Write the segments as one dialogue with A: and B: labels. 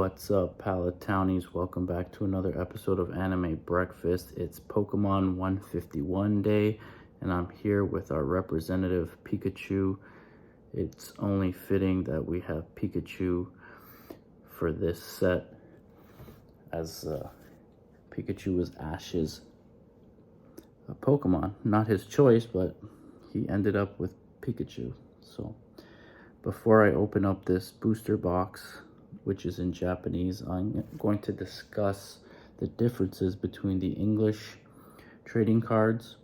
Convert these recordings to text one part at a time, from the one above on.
A: What's up, Palatownies? Welcome back to another episode of Anime Breakfast. It's Pokemon 151 day, and I'm here with our representative, Pikachu. It's only fitting that we have Pikachu for this set, as Pikachu was Ash's Pokemon. Not his choice, but he ended up with Pikachu. So, before I open up this booster box, which is in Japanese, I'm going to discuss the differences between the English trading cards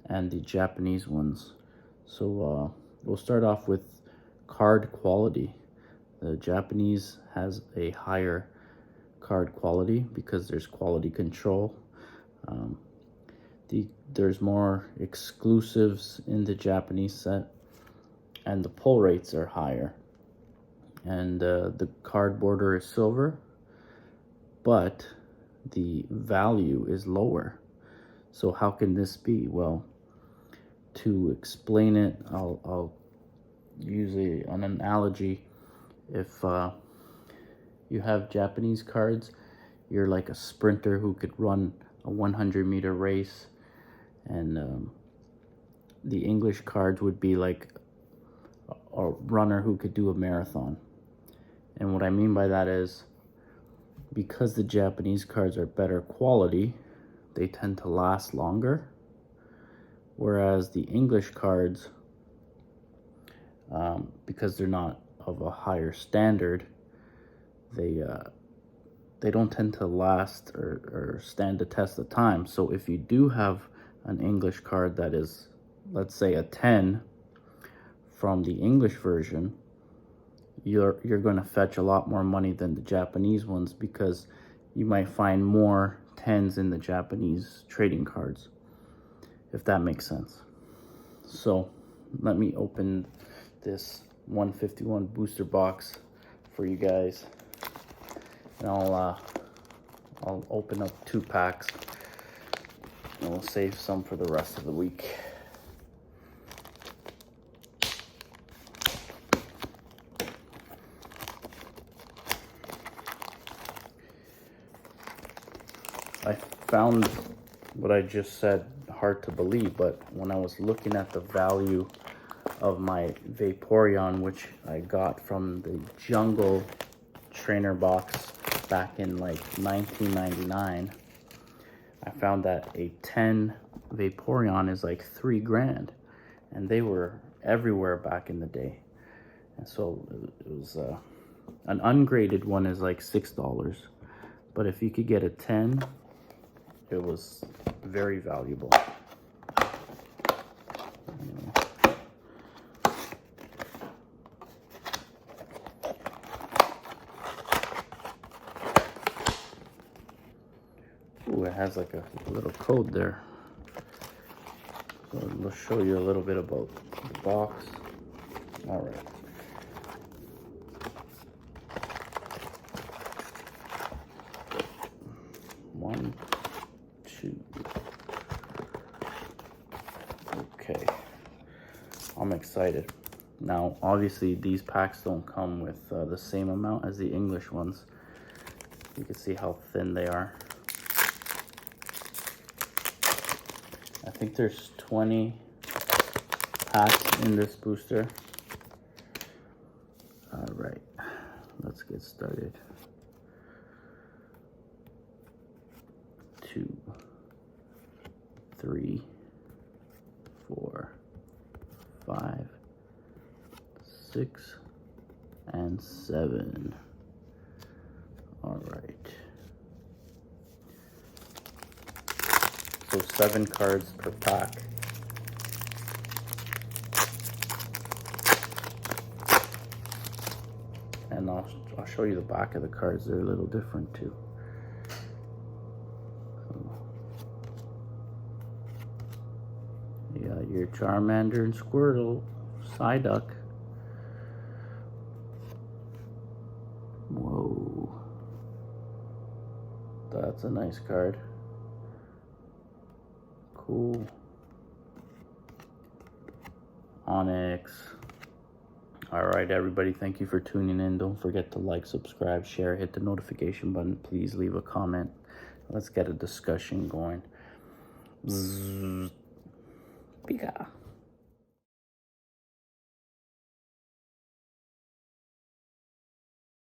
A: and the Japanese ones. So we'll start off with card quality. The Japanese has a higher card quality because there's quality control. There's more exclusives in the Japanese set, and the pull rates are higher. And the card border is silver, but the value is lower. So how can this be? Well, to explain it, I'll use an analogy. If you have Japanese cards, you're like a sprinter who could run a 100-meter race, and the English cards would be like a runner who could do a marathon. And what I mean by that is, because the Japanese cards are better quality, they tend to last longer. Whereas the English cards, because they're not of a higher standard, they don't tend to last or stand the test of time. So if you do have an English card that is, let's say, a 10 from the English version, you're going to fetch a lot more money than the Japanese ones, because you might find more 10s in the Japanese trading cards, if that makes sense. So let me open this 151 booster box for you guys, and I'll open up 2 packs, and we'll save some for the rest of the week. I found what I just said hard to believe, but when I was looking at the value of my Vaporeon, which I got from the Jungle trainer box back in like 1999, I found that a 10 Vaporeon is like $3,000, and they were everywhere back in the day. And so it was an ungraded one is like $6, but if you could get a 10, it was very valuable. Ooh, it has like a little code there. So let's show you a little bit about the box. All right. One, two. Okay, I'm excited. Now, obviously, these packs don't come with the same amount as the English ones. You can see how thin they are. I think there's 20 packs in this booster. All right, let's get started. 2, 3, 4, 5, 6, and 7. All right. So 7 cards per pack. And I'll show you the back of the cards. They're a little different too. You got your Charmander and Squirtle, Psyduck. Whoa. That's a nice card. Cool. Onyx. All right, everybody, thank you for tuning in. Don't forget to like, subscribe, share, hit the notification button. Please leave a comment. Let's get a discussion going. Bzz. Pika.